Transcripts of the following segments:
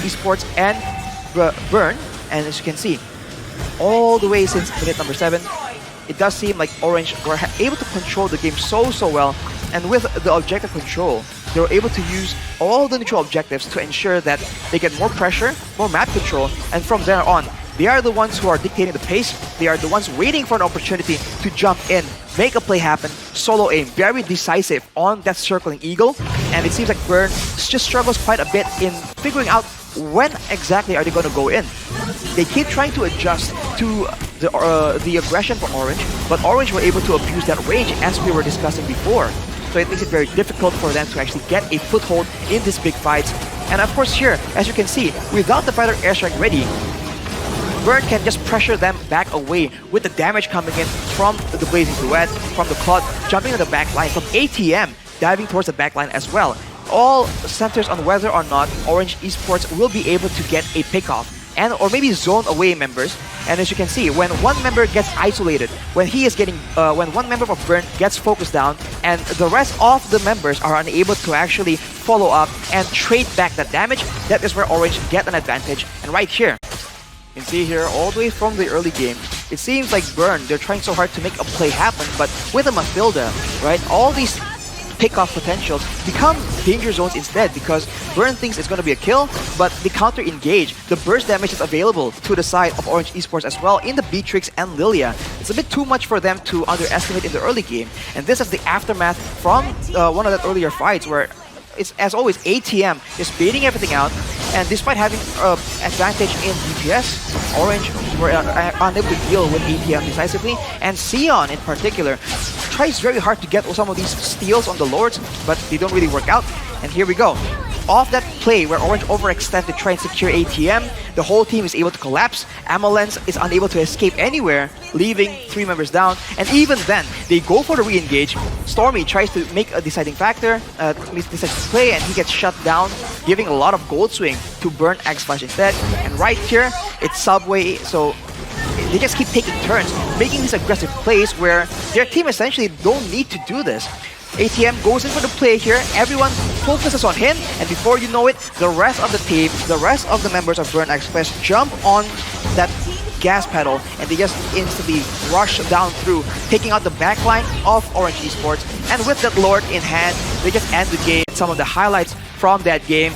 Esports and Burn. And as you can see, all the way since minute number 7, it does seem like Orange were able to control the game so well. And with the objective control, they were able to use all the neutral objectives to ensure that they get more pressure, more map control, and from there on, they are the ones who are dictating the pace. They are the ones waiting for an opportunity to jump in, make a play happen, solo aim, very decisive on that circling eagle. And it seems like Burn just struggles quite a bit in figuring out when exactly are they going to go in. They keep trying to adjust to the aggression from Orange, but Orange were able to abuse that range as we were discussing before. So it makes it very difficult for them to actually get a foothold in these big fights. And of course here, as you can see, without the fighter airstrike ready, Burn can just pressure them back away with the damage coming in from the Blazing Duet, from the Cloud, jumping on the back line, from ATM diving towards the back line as well. All centers on whether or not Orange Esports will be able to get a pickoff and or maybe zone away members. And as you can see, when one member gets isolated, when one member of Burn gets focused down, and the rest of the members are unable to actually follow up and trade back that damage, that is where Orange get an advantage. And right here, you can see here, all the way from the early game, it seems like Burn, they're trying so hard to make a play happen, but with a Mathilda, right, all these pickoff potentials become danger zones instead, because Burn thinks it's going to be a kill, but the counter engage. The burst damage is available to the side of Orange Esports as well in the Beatrix and Lilia. It's a bit too much for them to underestimate in the early game, and this is the aftermath from one of the earlier fights where it's, as always, ATM is baiting everything out, and despite having advantage in DPS, Orange were unable to deal with ATM decisively, and Sion in particular tries very hard to get some of these steals on the Lords, but they don't really work out. And here we go. Off that play where Orange overextends to try and secure ATM, the whole team is able to collapse. Amalens is unable to escape anywhere, leaving 3 members down. And even then, they go for the re-engage. Stormy tries to make a deciding factor, decides to play, and he gets shut down, giving a lot of gold swing to Burn X-Flash instead. And right here, it's Subway, so they just keep taking turns, making these aggressive plays where their team essentially don't need to do this. ATM goes in for the play here, everyone focuses on him, and before you know it, the rest of the team, the rest of the members of Burn X-Flash jump on that gas pedal, and they just instantly rush down through, taking out the backline of Orange Esports. And with that Lord in hand, they just end the game. Some of the highlights from that game,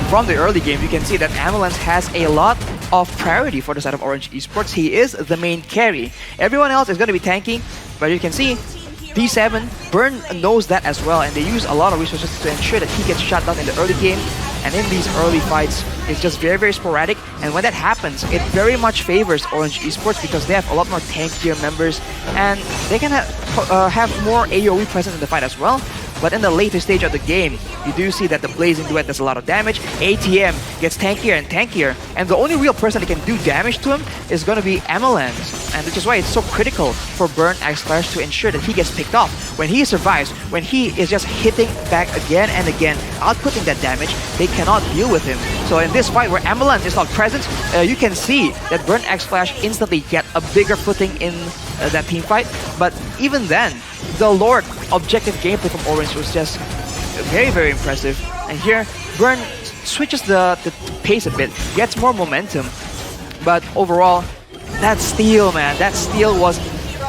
from the early game, you can see that Amalens has a lot of priority for the side of Orange Esports. He is the main carry. Everyone else is going to be tanking, but you can see D7, Burn knows that as well, and they use a lot of resources to ensure that he gets shut down in the early game. And in these early fights, it's just very sporadic, and when that happens, it very much favors Orange Esports because they have a lot more tankier members, and they can have more AoE presence in the fight as well. But in the later stage of the game, you do see that the Blazing Duet does a lot of damage. ATM gets tankier and tankier, and the only real person that can do damage to him is going to be Amalens. And which is why it's so critical for Burn X-Flash to ensure that he gets picked off. When he survives, when he is just hitting back again and again, outputting that damage, they cannot deal with him. So in this fight where Amalens is not present, you can see that Burn X-Flash instantly get a bigger footing in that team fight. But even then, the Lord objective gameplay from Orange was just very impressive. And here, Burn switches the pace a bit, gets more momentum. But overall, that steal, man, that steal was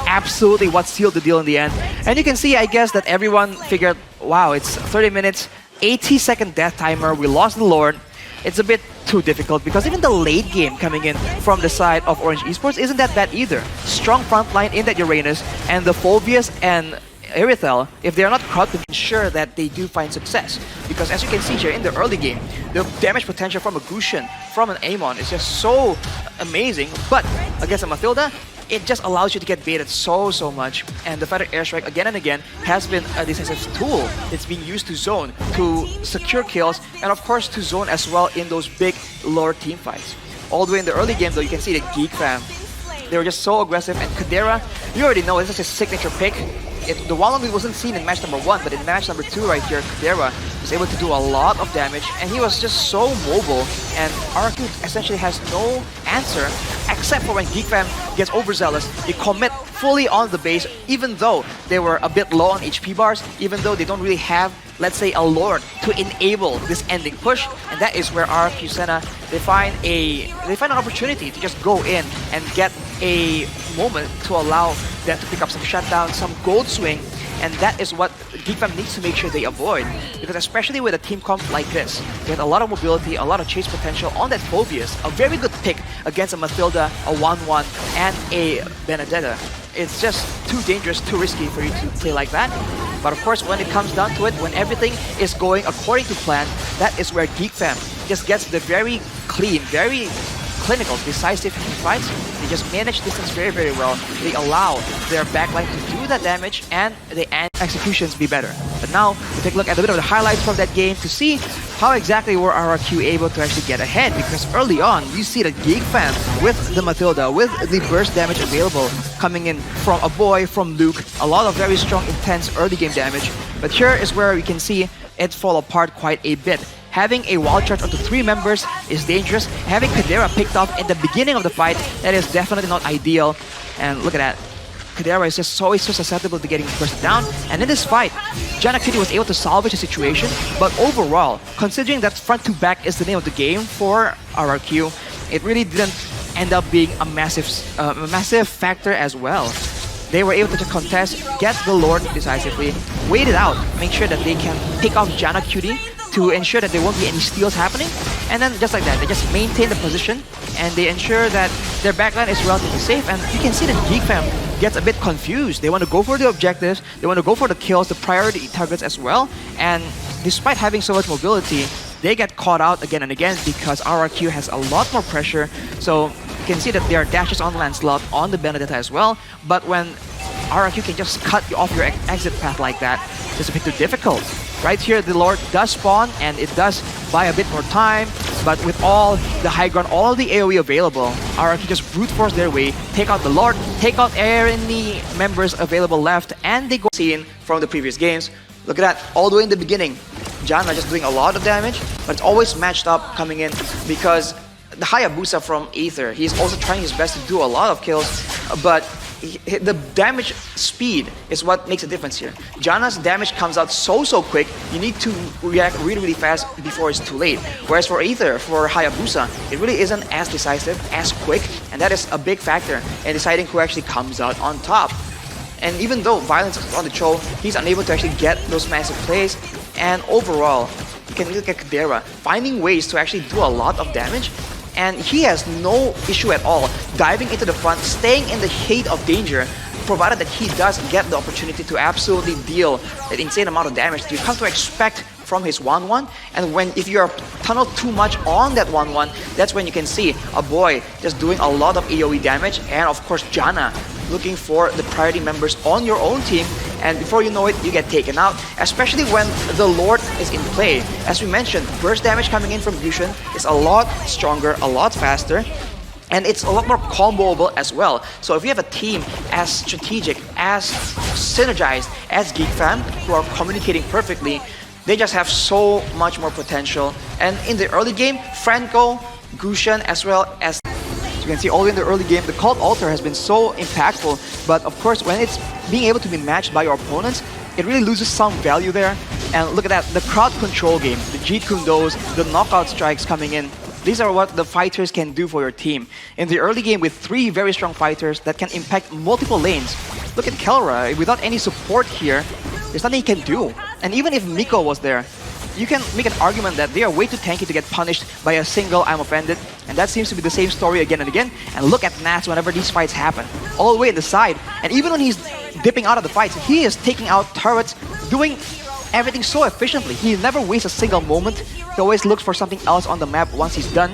absolutely what sealed the deal in the end. And you can see, I guess, that everyone figured, wow, it's 30 minutes, 80-second death timer, we lost the Lord. It's a bit too difficult because even the late game coming in from the side of Orange Esports isn't that bad either. Strong front line in that Uranus, and the Phobius and Irithel, if they are not caught, to ensure that they do find success. Because as you can see here in the early game, the damage potential from a Gusion, from an Amon is just so amazing. But against a Mathilda, it just allows you to get baited so much. And the Fighter Airstrike again and again has been a decisive tool. It's being used to zone, to secure kills, and of course to zone as well in those big lower team fights. All the way in the early game though, you can see the Geek Fam. They were just so aggressive, and Kadera, you already know, this is his signature pick. The Wallonby wasn't seen in match number 1, but in match number 2 right here, Kadera was able to do a lot of damage, and he was just so mobile, and RQ essentially has no answer, except for when Geek Fam gets overzealous. They commit fully on the base, even though they were a bit low on HP bars, even though they don't really have let's say, a lord to enable this ending push, and that is where RRQ Senna, they find an opportunity to just go in and get a moment to allow them to pick up some shutdown, some gold swing, and that is what GeekFam needs to make sure they avoid. Because especially with a team comp like this, with a lot of mobility, a lot of chase potential on that Phobius, a very good pick against a Mathilda, a 1-1, and a Benedetta. It's just too dangerous, too risky for you to play like that. But of course, when it comes down to it, when everything is going according to plan, that is where GeekFam just gets the very clean, very clinical, decisive team fights. They just manage distance very, very well. They allow their backline to do that damage, and the executions be better. But now, we take a look at a bit of the highlights from that game to see how exactly were RRQ able to actually get ahead. Because early on, you see that GeekFam with the Mathilda, with the burst damage available, coming in from a boy, from Luke, a lot of very strong, intense early game damage. But here is where we can see it fall apart quite a bit. Having a wild charge onto 3 members is dangerous. Having Kadera picked off in the beginning of the fight, that is definitely not ideal. And look at that. Kadera is just so susceptible to getting burst down. And in this fight, Janna Cutie was able to salvage the situation. But overall, considering that front to back is the name of the game for RRQ, it really didn't end up being a massive factor as well. They were able to contest, get the Lord decisively, wait it out, make sure that they can pick off Janna Cutie to ensure that there won't be any steals happening. And then just like that, they just maintain the position and they ensure that their backline is relatively safe. And you can see that GeekFam gets a bit confused. They want to go for the objectives, they want to go for the kills, the priority targets as well. And despite having so much mobility, they get caught out again and again because RRQ has a lot more pressure. So you can see that there are dashes on Lancelot, on the Benedetta as well. But when RRQ can just cut you off your exit path like that, it's a bit too difficult. Right here, the Lord does spawn, and it does buy a bit more time, but with all the high ground, all the AoE available, RRQ just brute force their way, take out the Lord, take out any members available left, and they go scene from the previous games. Look at that, all the way in the beginning, Janna just doing a lot of damage, but it's always matched up coming in because the Hayabusa from Aether, he's also trying his best to do a lot of kills, but the damage speed is what makes a difference here. Janna's damage comes out so quick, you need to react really fast before it's too late. Whereas for Aether, for Hayabusa, it really isn't as decisive, as quick, and that is a big factor in deciding who actually comes out on top. And even though Violence is on the show, he's unable to actually get those massive plays, and overall, you can look at Kadera finding ways to actually do a lot of damage. And he has no issue at all diving into the front, staying in the heat of danger, provided that he does get the opportunity to absolutely deal an insane amount of damage that you come to expect from his 1-1. And if you are tunneled too much on that 1-1, that's when you can see a boy just doing a lot of AoE damage, and of course Janna looking for the priority members on your own team, and before you know it, you get taken out, especially when the Lord is in play. As we mentioned, burst damage coming in from Yushin is a lot stronger, a lot faster, and it's a lot more comboable as well. So if you have a team as strategic, as synergized as GeekFam, who are communicating perfectly, they just have so much more potential. And in the early game, Franco, Gushan, as well as you can see all in the early game, the Cult Altar has been so impactful, but of course when it's being able to be matched by your opponents, it really loses some value there. And look at that, the crowd control game, the Jeet Kune Dos, the knockout strikes coming in. These are what the fighters can do for your team. In the early game with 3 very strong fighters that can impact multiple lanes. Look at Kelra, without any support here, there's nothing he can do. And even if Miko was there, you can make an argument that they are way too tanky to get punished by a single I'm offended, and that seems to be the same story again and again. And look at Nats whenever these fights happen, all the way in the side, and even when he's dipping out of the fights, he is taking out turrets, doing everything so efficiently. He never wastes a single moment. He always looks for something else on the map once he's done.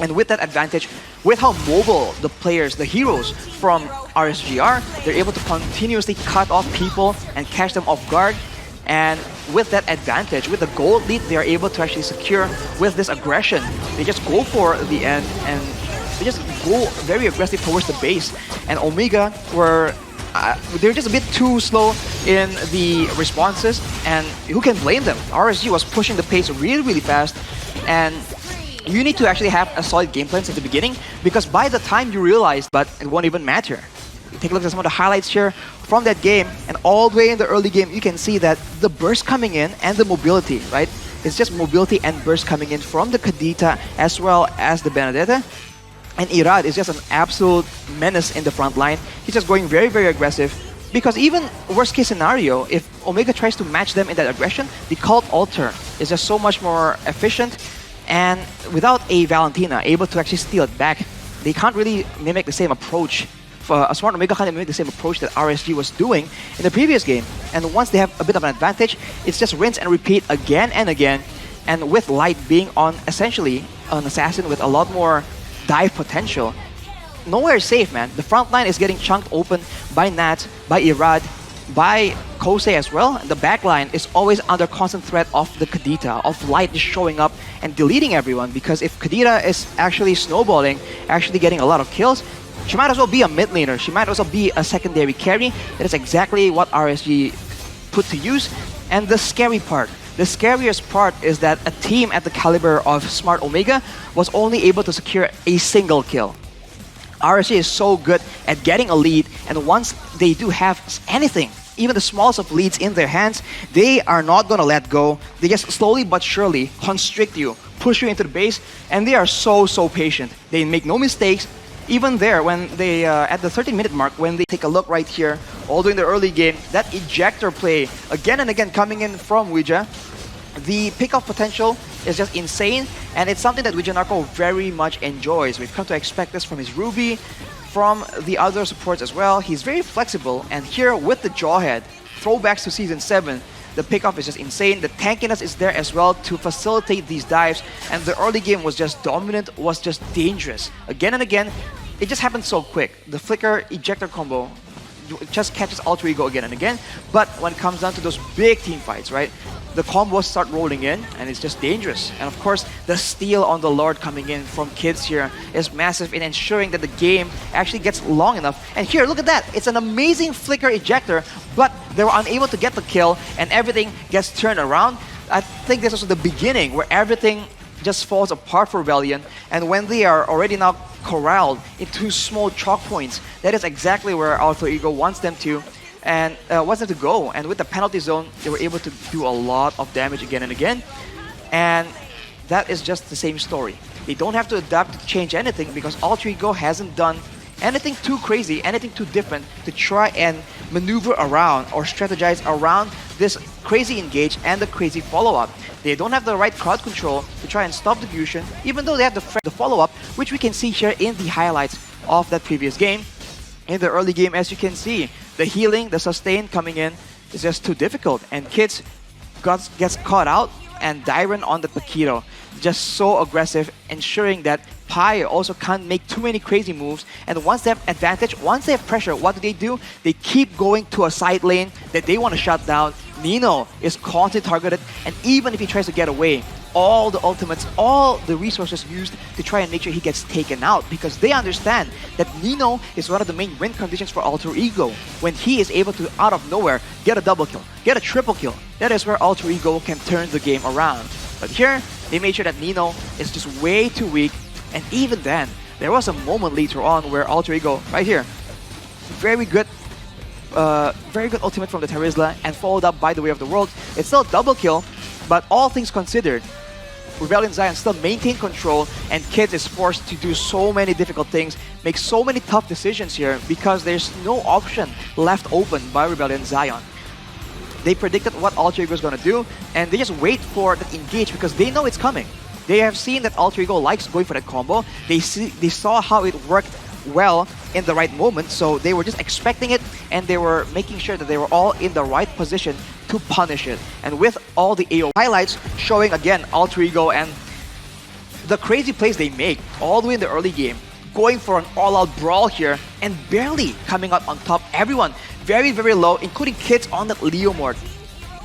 And with that advantage, with how mobile the players, the heroes from RSGR, they're able to continuously cut off people and catch them off guard. And with that advantage, with the gold lead they are able to actually secure with this aggression, they just go for the end and they just go very aggressive towards the base. And Omega they're just a bit too slow in the responses, and who can blame them? RSG was pushing the pace really fast, and you need to actually have a solid game plan at the beginning, because by the time you realize, but it won't even matter. take a look at some of the highlights here from that game, and all the way in the early game, you can see that the burst coming in and the mobility, right? It's just mobility and burst coming in from the Kadita as well as the Benedetta. And Irad is just an absolute menace in the front line. He's just going very, very aggressive. Because even worst case scenario, if Omega tries to match them in that aggression, the Cult Alter is just so much more efficient. And without a Valentina able to actually steal it back, they can't really mimic the same approach. For a smart Omega can't mimic the same approach that RSG was doing in the previous game. And once they have a bit of an advantage, it's just rinse and repeat again and again. And with Light being on essentially an assassin with a lot more dive potential, nowhere is safe, man. The front line is getting chunked open by Nat, by Irad, by Kosei as well. And the back line is always under constant threat of the Kadita, of Light just showing up and deleting everyone. Because if Kadita is actually snowballing, actually getting a lot of kills, she might as well be a mid laner. She might as well be a secondary carry. That is exactly what RSG put to use. And the scary part, the scariest part is that a team at the caliber of Smart Omega was only able to secure a single kill. RSG is so good at getting a lead, and once they do have anything, even the smallest of leads in their hands, they are not going to let go. They just slowly but surely constrict you, push you into the base, and they are so, so patient. They make no mistakes. Even there, when they, at the 30-minute mark, when they take a look right here, all during the early game, that ejector play, again and again coming in from Ouija, the pickoff potential is just insane, and it's something that Wijanarko very much enjoys. We've come to expect this from his Ruby, from the other supports as well. He's very flexible, and here with the Jawhead, throwbacks to Season 7, the pickoff is just insane. The tankiness is there as well to facilitate these dives, and the early game was just dominant, was just dangerous. Again and again, it just happened so quick. The flicker ejector combo just catches Alter Ego again and again, but when it comes down to those big team fights, right, the combos start rolling in, and it's just dangerous. And of course, the steal on the Lord coming in from Kids here is massive in ensuring that the game actually gets long enough. And here, look at that. It's an amazing flicker ejector, but they were unable to get the kill, and everything gets turned around. I think this was the beginning where everything just falls apart for Rebellion, and when they are already now corralled into small chalk points, that is exactly where Alter Ego wants them to, and wants them to go. And with the penalty zone, they were able to do a lot of damage again and again, and that is just the same story. They don't have to adapt to change anything because Alter Ego hasn't done anything too crazy, anything too different to try and maneuver around or strategize around this crazy engage and the crazy follow-up. They don't have the right crowd control to try and stop the fusion, even though they have the follow-up, which we can see here in the highlights of that previous game. In the early game, as you can see, the healing, the sustain coming in is just too difficult, and Kids gets caught out, and Dyron on the Paquito, just so aggressive, ensuring that Pi also can't make too many crazy moves. And once they have advantage, once they have pressure, what do? They keep going to a side lane that they want to shut down. Nino is constantly targeted, and even if he tries to get away, all the ultimates, all the resources used to try and make sure he gets taken out, because they understand that Nino is one of the main win conditions for Alter Ego. When he is able to, out of nowhere, get a double kill, get a triple kill, that is where Alter Ego can turn the game around. But here, they made sure that Nino is just way too weak, and even then, there was a moment later on where Alter Ego, right here, very good ultimate from the Terizla, and followed up by the Way of the World. It's still a double kill, but all things considered, Rebellion Zion still maintain control, and Kids is forced to do so many difficult things, make so many tough decisions here, because there's no option left open by Rebellion Zion. They predicted what Alter Ego is going to do, and they just wait for that engage because they know it's coming. They have seen that Alter Ego likes going for that combo. They saw how it worked well in the right moment, so they were just expecting it, and they were making sure that they were all in the right position to punish it. And with all the AO highlights showing again Alter Ego and the crazy plays they make all the way in the early game, going for an all-out brawl here and barely coming out on top. Everyone very, very low, including Kids on that Leomord.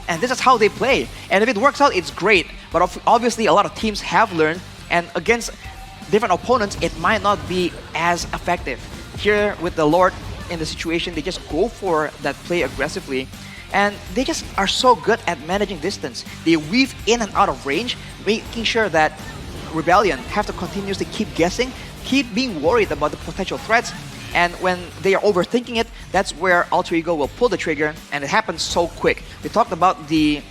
And this is how they play. And if it works out, it's great. But obviously, a lot of teams have learned, and against different opponents, it might not be as effective. Here with the Lord in the situation, they just go for that play aggressively. And they just are so good at managing distance. They weave in and out of range, making sure that Rebellion have to continuously keep guessing, keep being worried about the potential threats, And when they are overthinking it, that's where Alter Ego will pull the trigger, and it happens so quick. We talked about the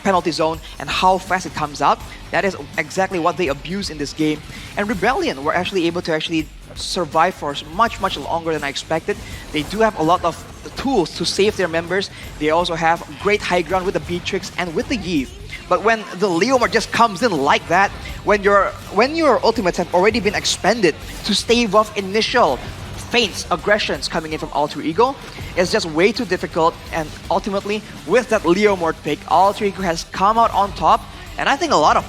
penalty zone and how fast it comes out. That is exactly what they abuse in this game. And Rebellion were actually able to survive for much longer than I expected. They do have a lot of tools to save their members. They also have great high ground with the Beatrix and with the Eve. But when the Leomar just comes in like that, when your ultimates have already been expended to stave off initial feints, aggressions coming in from Alter Ego, it's just way too difficult. And ultimately, with that Leomord pick, Alter Ego has come out on top. And I think a lot of